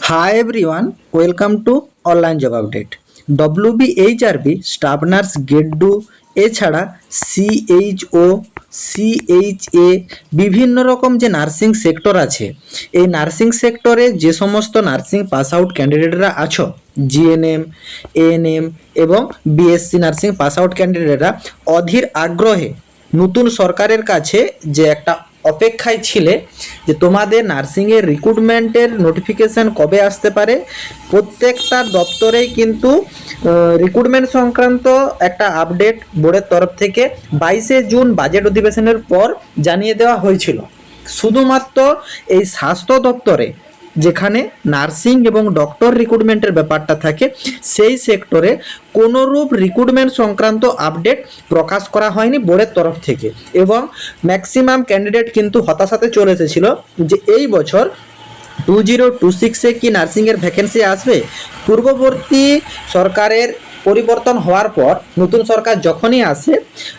Hi everyone, welcome to online job update. WBHRB staff nurse grade 2 এছাড়া CHO, CHA বিভিন্ন রকম যে nursing sector আছে, এই নার্সিং সেক্টরে যে সমস্ত নার্সিং পাস আউট ক্যান্ডিডেটরা আছো, জিএনএম, এএনএম এবং বিএসসি নার্সিং পাস আউট ক্যান্ডিডেটরা অধীর আগ্রহে নতুন সরকারের কাছে যে একটা অপেক্ষায় ছিলে যে তোমাদের নার্সিংয়ের রিক্রুটমেন্টের নোটিফিকেশান কবে আসতে পারে। প্রত্যেকটা দপ্তরেই কিন্তু রিক্রুটমেন্ট সংক্রান্ত একটা আপডেট বোর্ডের তরফ থেকে 22শে জুন বাজেট অধিবেশনের পর জানিয়ে দেওয়া হয়েছিল। শুধুমাত্র এই স্বাস্থ্য দপ্তরে যেখানে নার্সিং এবং ডক্টর রিক্রুটমেন্টের ব্যাপারটা থাকে, সেই সেক্টরে কোনোরূপ রিক্রুটমেন্ট সংক্রান্ত আপডেট প্রকাশ করা হয়নি বোর্ডের তরফ থেকে, এবং ম্যাক্সিমাম ক্যান্ডিডেট কিন্তু হতাশাতে চলে এসেছিল যে এই বছর 2026-এ কি নার্সিংয়ের ভ্যাকেন্সি আসবে। পূর্ববর্তী সরকারের পরিবর্তন হওয়ার পর নতুন সরকার যখনই আসে,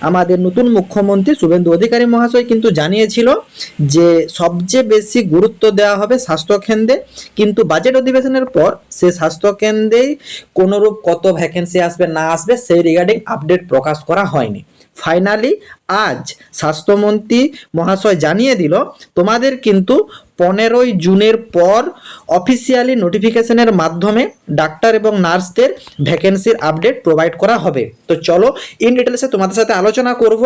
আমাদের নতুন মুখ্যমন্ত্রী শুভেন্দু অধিকারী মহাশয় কিন্তু জানিয়েছিল যে সবচেয়ে বেশি গুরুত্ব দেওয়া হবে স্বাস্থ্যকেন্দ্রে, কিন্তু বাজেট অধিবেশনের পর সে স্বাস্থ্যকেন্দ্রেই কোনোরূপ কত ভ্যাকেন্সি আসবে না আসবে সেই রিগার্ডিং আপডেট প্রকাশ করা হয়নি। ফাইনালি আজ স্বাস্থ্যমন্ত্রী মহাশয় জানিয়ে দিল তোমাদের কিন্তু 15ই জুনের পর অফিসিয়ালি নোটিফিকেশনের মাধ্যমে ডাক্তার এবং নার্সদের ভ্যাকেন্সির আপডেট প্রোভাইড করা হবে। তো চলো ইন ডিটেলসে তোমাদের সাথে আলোচনা করব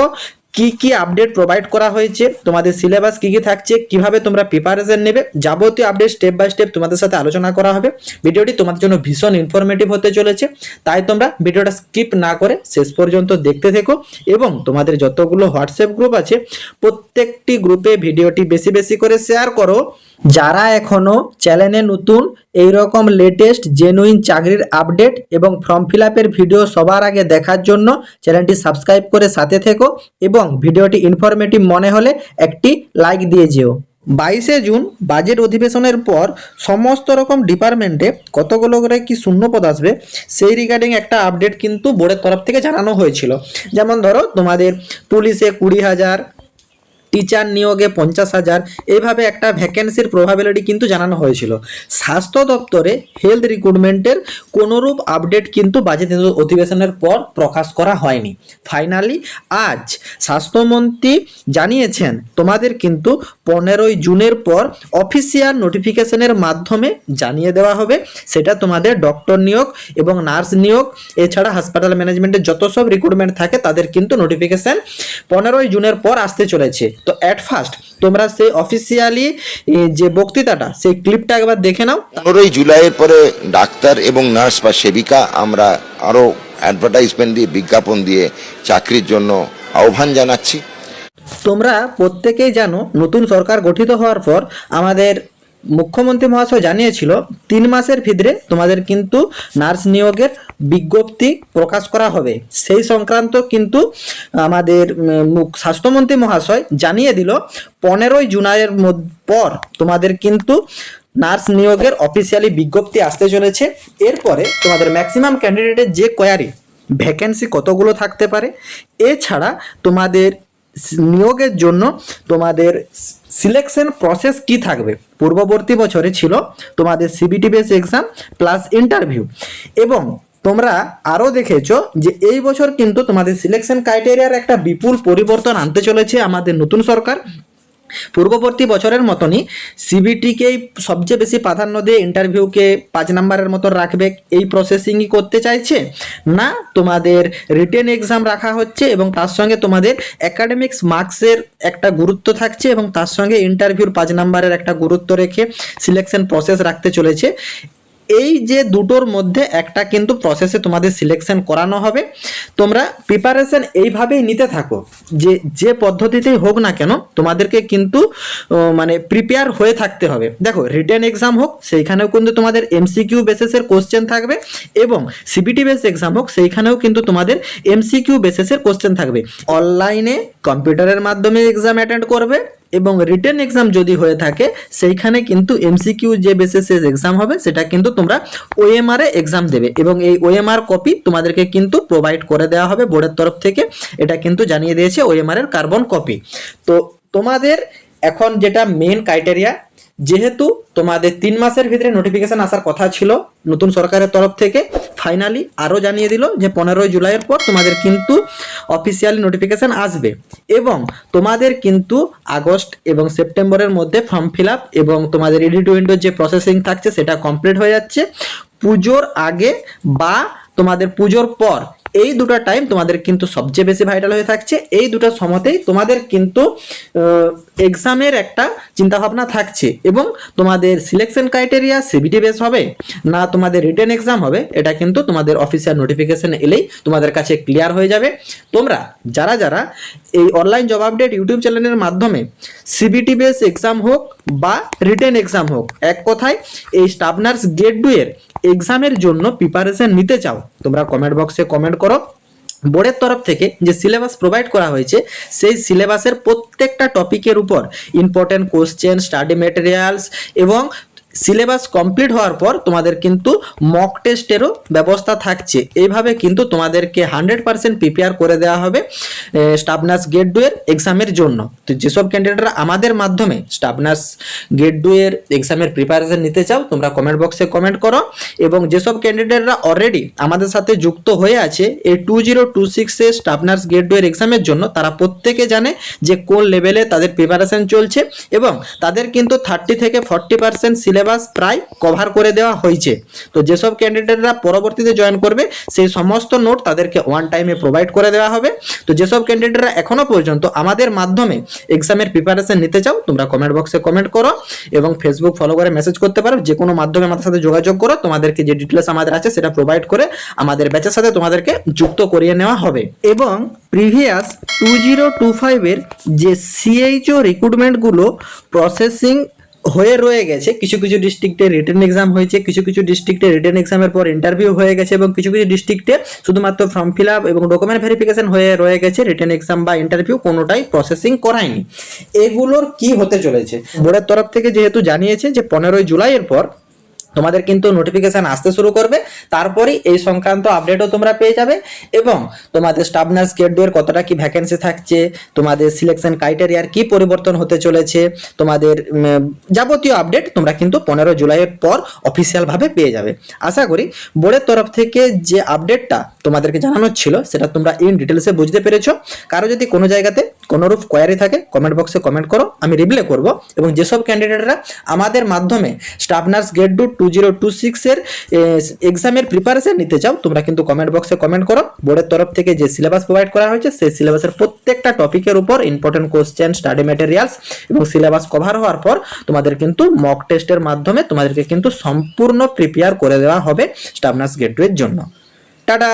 কি কি আপডেট প্রোভাইড করা হয়েছে, তোমাদের সিলেবাস কি কি থাকছে, কিভাবে তোমরা প্রিপারেশন নেবে, যাবতীয় আপডেট স্টেপ বাই স্টেপ তোমাদের সাথে আলোচনা করা হবে। ভিডিওটি তোমাদের জন্য ভীষণ ইনফরমেটিভ হতে চলেছে, তাই তোমরা ভিডিওটা স্কিপ না করে শেষ পর্যন্ত দেখতে থেকো, এবং তোমাদের যতগুলো হোয়াটসঅ্যাপ গ্রুপ আছে প্রত্যেকটি গ্রুপে ভিডিওটি বেশি বেশি করে শেয়ার করো। যারা এখনো চ্যানেলে নতুন, এইরকম লেটেস্ট জেনুইন চাকরির আপডেট এবং ফর্ম ফিল আপের ভিডিও সবার আগে দেখার জন্য চ্যানেলটি সাবস্ক্রাইব করে সাথে থেকো, এবং ভিডিওটি ইনফরমেটিভ মনে হলে একটি লাইক দিয়ে যেও। 22শে জুন বাজেট অধিবেশনের পর সমস্ত রকম ডিপার্টমেন্টে কতগুলো করে কি শূন্যপদ আসবে সেই রিগার্ডিং একটা আপডেট কিন্তু বোর্ডের তরফ থেকে জানানো হয়েছিল। যেমন ধরো তোমাদের পুলিশে 20,000, টিচার নিয়োগে 50,000, এইভাবে একটা ভ্যাকেন্সির প্রবাবিলিটি কিন্তু জানানো হয়েছিল। স্বাস্থ্য দপ্তরে হেলথ রিক্রুটমেন্টের কোনোরূপ আপডেট কিন্তু বাজেট অধিবেশনের পর প্রকাশ করা হয়নি। ফাইনালি আজ স্বাস্থ্যমন্ত্রী জানিয়েছেন তোমাদের কিন্তু 15ই জুনের পর অফিসিয়াল নোটিফিকেশনের মাধ্যমে জানিয়ে দেওয়া হবে। সেটা তোমাদের ডক্টর নিয়োগ এবং নার্স নিয়োগ এছাড়া হাসপাতাল ম্যানেজমেন্টের যত সব রিক্রুটমেন্ট থাকে তাদের কিন্তু নোটিফিকেশন 15ই জুনের পর আসতে চলেছে। তো অ্যাট ফার্স্ট তোমরা সেই অফিসিয়ালি যে বক্তৃতাটা সেই ক্লিপটা একবার দেখে নাও। 15ই জুলাইয়ের পরে ডাক্তার এবং নার্স বা সেবিকা আমরা আরো অ্যাডভার্টাইজমেন্ট দিয়ে, বিজ্ঞাপন দিয়ে চাকরির জন্য আহ্বান জানাচ্ছি। তোমরা প্রত্যেকেই জানো নতুন সরকার গঠিত হওয়ার পর আমাদের মুখ্যমন্ত্রী মহাশয় জানিয়েছিল 3 মাসের ভিতরে তোমাদের কিন্তু নার্স নিয়োগের বিজ্ঞপ্তি প্রকাশ করা হবে। সেই সংক্রান্ত কিন্তু আমাদের স্বাস্থ্যমন্ত্রী মহাশয় জানিয়ে দিল 15ই জুলাইয়ের পর তোমাদের কিন্তু নার্স নিয়োগের অফিসিয়ালি বিজ্ঞপ্তি আসতে চলেছে। এরপরে তোমাদের ম্যাক্সিমাম ক্যান্ডিডেটের যে কোয়ারি ভ্যাকেন্সি কতগুলো থাকতে পারে, এছাড়া তোমাদের নিয়োগের জন্য তোমাদের সিলেকশন প্রসেস কি থাকবে। পূর্ববর্তী বছরে ছিল তোমাদের CBT base exam plus interview, এবং তোমরা আরও দেখেছো যে এই বছর কিন্তু তোমাদের সিলেকশন ক্রাইটেরিয়ার একটা বিপুল পরিবর্তন আনতে চলেছে আমাদের নতুন সরকার। পূর্ববর্তী বছরের মতনই সিবিটিকেই সবচেয়ে বেশি প্রাধান্য দিয়ে ইন্টারভিউকে 5 নম্বরের মতো রাখবে, এই প্রসেসিংই করতে চাইছে না। তোমাদের রিটেন এক্সাম রাখা হচ্ছে এবং তার সঙ্গে তোমাদের একাডেমিক্স মার্কসের একটা গুরুত্ব থাকছে, এবং তার সঙ্গে ইন্টারভিউর 5 নম্বরের একটা গুরুত্ব রেখে সিলেকশন প্রসেস রাখতে চলেছে। এই যে দুটোর মধ্যে একটা কিন্তু প্রসেসে তোমাদের সিলেকশন করানো হবে। তোমরা প্রিপারেশন এইভাবেই নিতে থাকো, যে পদ্ধতিতেই হোক না কেন তোমাদেরকে কিন্তু মানে প্রিপেয়ার হয়ে থাকতে হবে। দেখো রিটেন এক্সাম হোক সেইখানেও কিন্তু তোমাদের এমসিকিউ বেসিসের কোশ্চেন থাকবে, এবং সিবিটি বেস এক্সাম হোক সেইখানেও কিন্তু তোমাদের এমসিকিউ বেসিসের কোশ্চেন থাকবে। অনলাইনে কম্পিউটারের মাধ্যমে এক্সাম অ্যাটেন্ড করবে, এবং রিটেন এক্সাম যদি হয়ে থাকে সেইখানে কিন্তু এমসিকিউ যে বেসিসে এক্সাম হবে সেটা কিন্তু তোমরা ওএমআর এ এক্সাম দেবে, এবং এই ওএমআর কপি তোমাদেরকে কিন্তু প্রোভাইড করে দেওয়া হবে বোর্ডের তরফ থেকে। এটা কিন্তু জানিয়ে দিয়েছে ওএমআর এর কার্বন কপি। তো তোমাদের এখন যেটা মেন ক্রাইটেরিয়া যেহেতু তোমাদের 3 মাসের ভিতরে নোটিফিকেশন আসার কথা ছিল নতুন সরকারের তরফ থেকে, ফাইনালি আরও জানিয়ে দিল যে 15 জুলাইয়ের পর তোমাদের কিন্তু অফিসিয়ালি নোটিফিকেশন আসবে এবং তোমাদের কিন্তু আগস্ট এবং সেপ্টেম্বরের মধ্যে ফর্ম ফিল আপ এবং তোমাদের এডিট উইন্ডোর যে প্রসেসিং থাকছে সেটা কমপ্লিট হয়ে যাচ্ছে। পুজোর আগে বা তোমাদের পুজোর পর এই দুটো টাইম তোমাদের কিন্তু সবচেয়ে বেশি ভাইটাল হয়ে থাকছে। এই দুটো সময়তেই তোমাদের কিন্তু এক্সামের একটা চিন্তাভাবনা থাকছে এবং তোমাদের সিলেকশন ক্রাইটেরিয়া সিবিটি বেস হবে না তোমাদের রিটেন এক্সাম হবে, এটা কিন্তু তোমাদের অফিসিয়াল নোটিফিকেশন এলেই তোমাদের কাছে ক্লিয়ার হয়ে যাবে। তোমরা যারা যারা এই অনলাইন জব আপডেট ইউটিউব চ্যানেলের মাধ্যমে সিবিটি বেস এক্সাম হোক বা রিটেন এক্সাম হোক, এক কথায় এই স্টাফ নার্স গ্রেড 2 এর এক্সামের জন্য প্রিপারেশন নিতে চাও, তোমরা কমেন্ট বক্সে কমেন্ট করো। বোর্ডের তরফ থেকে যে সিলেবাস প্রোভাইড করা হয়েছে সেই সিলেবাসের প্রত্যেকটা টপিকের উপর ইম্পর্টেন্ট কোশ্চেন, স্টাডি ম্যাটেরিয়ালস এবং সিলেবাস কমপ্লিট হওয়ার পর তোমাদের কিন্তু মক টেস্টেরও ব্যবস্থা থাকছে। এইভাবে কিন্তু তোমাদেরকে 100% প্রিপেয়ার করে দেওয়া হবে স্টাফ নার্স গ্রেড 2 এর এক্সামের জন্য। তো যেসব ক্যান্ডিডেটরা আমাদের মাধ্যমে স্টাফ নার্স গ্রেড 2 এর এক্সামের প্রিপারেশন নিতে চাও তোমরা কমেন্ট বক্সে কমেন্ট করো এবং যেসব ক্যান্ডিডেটরা অলরেডি আমাদের সাথে যুক্ত হয়ে আছে এই 2026 এর স্টাফ নার্স গ্রেড 2 এর এক্সামের জন্য, তারা প্রত্যেকে জানে যে কোন লেভেলে তাদের প্রিপারেশন চলছে এবং তাদের কিন্তু 30 থেকে 40% সিলেবাস প্রায় কভার করে দেওয়া হয়েছে। তো যেসব ক্যান্ডিডেটরা পরবর্তীতে জয়েন করবে সেই সমস্ত নোট তাদেরকে ওয়ান টাইমে প্রোভাইড করে দেওয়া হবে। তো যেসব ক্যান্ডিডেটরা এখনো পর্যন্ত আমাদের মাধ্যমে এক্সামের প্রিপারেশন নিতে চাও তোমরা কমেন্ট বক্সে কমেন্ট করো এবং ফেসবুক ফলো করে মেসেজ করতে পারো, যে কোনো মাধ্যমে আমাদের সাথে যোগাযোগ করো, তোমাদেরকে যে ডিটেলস আমাদের আছে সেটা প্রোভাইড করে আমাদের ব্যাচের সাথে তোমাদেরকে যুক্ত করিয়ে নেওয়া হবে। এবং প্রিভিয়াস 2025 এর যে সিএইচও রিক্রুটমেন্টগুলো প্রসেসিং হয়ে রয়ে গেছে, কিছু কিছু ডিস্ট্রিক্টে রিটেন এক্সাম হয়েছে, কিছু কিছু ডিস্ট্রিক্টে রিটেন এক্সামের পর ইন্টারভিউ হয়ে গেছে এবং কিছু কিছু ডিস্ট্রিক্টে শুধুমাত্র ফর্ম ফিল আপ এবং ডকুমেন্ট ভেরিফিকেশন হয়ে রয়ে গেছে, রিটেন এক্সাম বা ইন্টারভিউ কোনোটাই প্রসেসিং করায়নি। এগুলোর কি হতে চলেছে, বোর্ডের তরফ থেকে যেহেতু জানিয়েছে যে 15 জুলাইয়ের পর তোমাদের কিন্তু নোটিফিকেশন আসতে শুরু করবে, তারপরেই এই সংক্রান্ত আপডেটও তোমরা পেয়ে যাবে এবং তোমাদের স্টাফ নার্স গ্রেড 2 এর কতটা কি ভ্যাকেন্সি থাকছে, তোমাদের সিলেকশন ক্রাইটেরিয়ার কি পরিবর্তন হতে চলেছে, তোমাদের যাবতীয় আপডেট তোমরা কিন্তু 15 জুলাইয়ের পর অফিসিয়ালভাবে পেয়ে যাবে। আশা করি বোর্ডের তরফ থেকে যে আপডেটটা তোমাদেরকে জানানো ছিল সেটা তোমরা ইন ডিটেলসে বুঝতে পেরেছো। কারো যদি কোনো জায়গাতে কোনোরূপ কোয়ারি থাকে কমেন্ট বক্সে কমেন্ট করো, আমি রিপ্লাই করব। এবং যেসব ক্যান্ডিডেটরা আমাদের মাধ্যমে স্টাফ নার্স গ্রেড 2 2026 এর এক্সামের প্রিপারেশন নিতে চাও তোমরা কিন্তু কমেন্ট বক্সে কমেন্ট করো। বোর্ডের তরফ থেকে যে সিলেবাস প্রোভাইড করা হয়েছে সেই সিলেবাসের প্রত্যেকটা টপিকের উপর ইম্পর্টেন্ট কোশ্চেন, স্টাডি ম্যাটেরিয়ালস এবং সিলেবাস কভার হওয়ার পর তোমাদের কিন্তু মক টেস্টের মাধ্যমে তোমাদেরকে কিন্তু সম্পূর্ণ প্রিপেয়ার করে দেওয়া হবে স্টাফ নার্স গ্রেড 2 এর জন্য। টাটা।